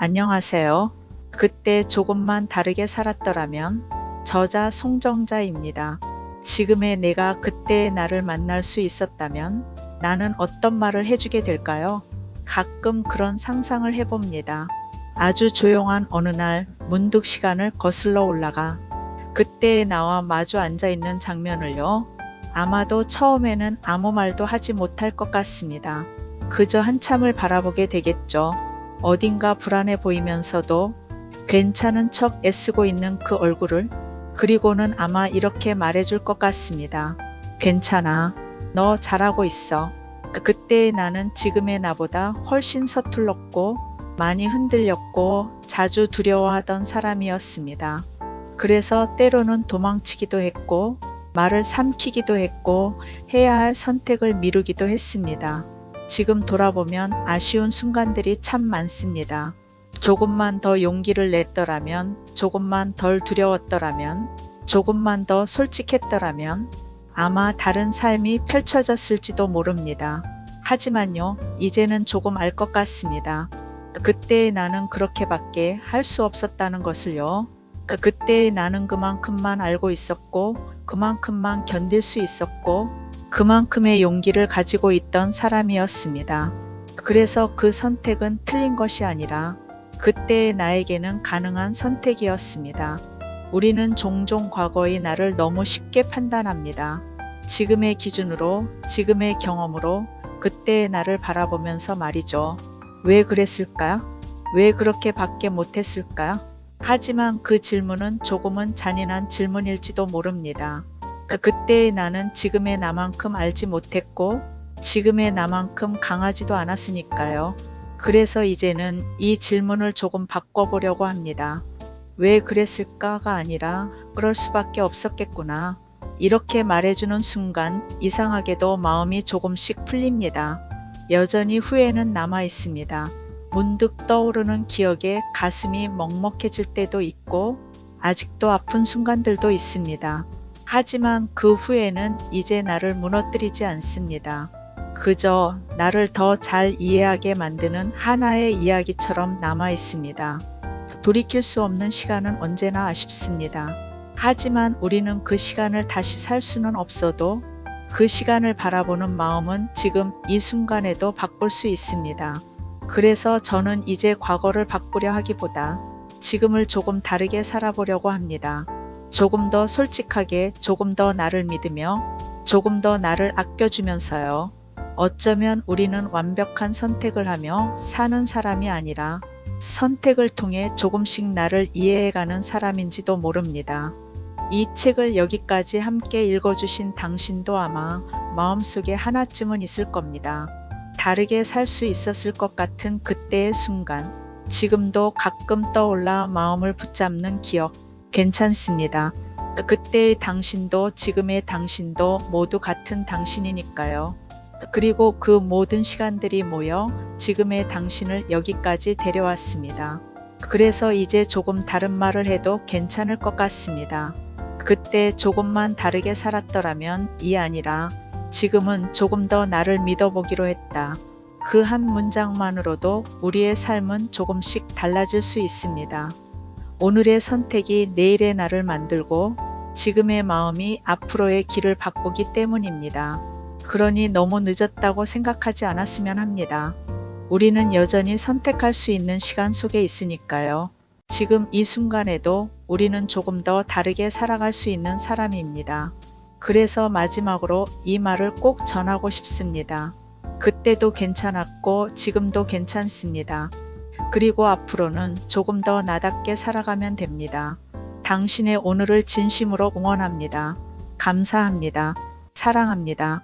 안녕하세요. 그때 조금만 다르게 살았더라면. 저자 송정자입니다. 지금의 내가 그때의 나를 만날 수 있었다면 나는 어떤 말을 해주게 될까요? 가끔 그런 상상을 해봅니다. 아주 조용한 어느 날 문득 시간을 거슬러 올라가 그때의 나와 마주 앉아 있는 장면을요. 아마도 처음에는 아무 말도 하지 못할 것 같습니다. 그저 한참을 바라보게 되겠죠. 어딘가 불안해 보이면서도 괜찮은 척 애쓰고 있는 그 얼굴을. 그리고는 아마 이렇게 말해줄 것 같습니다. 괜찮아. 너 잘하고 있어. 그때의 나는 지금의 나보다 훨씬 서툴렀고 많이 흔들렸고 자주 두려워하던 사람이었습니다. 그래서 때로는 도망치기도 했고 말을 삼키기도 했고 해야 할 선택을 미루기도 했습니다. 지금 돌아보면 아쉬운 순간들이 참 많습니다. 조금만 더 용기를 냈더라면, 조금만 덜 두려웠더라면, 조금만 더 솔직했더라면 아마 다른 삶이 펼쳐졌을지도 모릅니다. 하지만요, 이제는 조금 알 것 같습니다. 그때의 나는 그렇게밖에 할 수 없었다는 것을요. 그때의 나는 그만큼만 알고 있었고, 그만큼만 견딜 수 있었고, 그만큼의 용기를 가지고 있던 사람이었습니다. 그래서 그 선택은 틀린 것이 아니라 그때의 나에게는 가능한 선택이었습니다. 우리는 종종 과거의 나를 너무 쉽게 판단합니다. 지금의 기준으로, 지금의 경험으로 그때의 나를 바라보면서 말이죠. 왜 그랬을까? 왜 그렇게 밖에 못했을까? 하지만 그 질문은 조금은 잔인한 질문일지도 모릅니다. 그때의 나는 지금의 나만큼 알지 못했고 지금의 나만큼 강하지도 않았으니까요. 그래서 이제는 이 질문을 조금 바꿔보려고 합니다. 왜 그랬을까가 아니라 그럴 수밖에 없었겠구나. 이렇게 말해주는 순간 이상하게도 마음이 조금씩 풀립니다. 여전히 후회는 남아 있습니다. 문득 떠오르는 기억에 가슴이 먹먹해질 때도 있고 아직도 아픈 순간들도 있습니다. 하지만 그 후회는 이제 나를 무너뜨리지 않습니다. 그저 나를 더 잘 이해하게 만드는 하나의 이야기처럼 남아 있습니다. 돌이킬 수 없는 시간은 언제나 아쉽습니다. 하지만 우리는 그 시간을 다시 살 수는 없어도 그 시간을 바라보는 마음은 지금 이 순간에도 바꿀 수 있습니다. 그래서 저는 이제 과거를 바꾸려 하기보다 지금을 조금 다르게 살아보려고 합니다. 조금 더 솔직하게, 조금 더 나를 믿으며, 조금 더 나를 아껴주면서요. 어쩌면 우리는 완벽한 선택을 하며 사는 사람이 아니라 선택을 통해 조금씩 나를 이해해가는 사람인지도 모릅니다. 이 책을 여기까지 함께 읽어주신 당신도 아마 마음속에 하나쯤은 있을 겁니다. 다르게 살 수 있었을 것 같은 그때의 순간, 지금도 가끔 떠올라 마음을 붙잡는 기억, 괜찮습니다. 그때의 당신도 지금의 당신도 모두 같은 당신이니까요. 그리고 그 모든 시간들이 모여 지금의 당신을 여기까지 데려왔습니다. 그래서 이제 조금 다른 말을 해도 괜찮을 것 같습니다. 그때 조금만 다르게 살았더라면 이 아니라 지금은 조금 더 나를 믿어보기로 했다. 그 한 문장만으로도 우리의 삶은 조금씩 달라질 수 있습니다. 오늘의 선택이 내일의 나를 만들고 지금의 마음이 앞으로의 길을 바꾸기 때문입니다. 그러니 너무 늦었다고 생각하지 않았으면 합니다. 우리는 여전히 선택할 수 있는 시간 속에 있으니까요. 지금 이 순간에도 우리는 조금 더 다르게 살아갈 수 있는 사람입니다. 그래서 마지막으로 이 말을 꼭 전하고 싶습니다. 그때도 괜찮았고 지금도 괜찮습니다. 그리고 앞으로는 조금 더 나답게 살아가면 됩니다. 당신의 오늘을 진심으로 응원합니다. 감사합니다. 사랑합니다.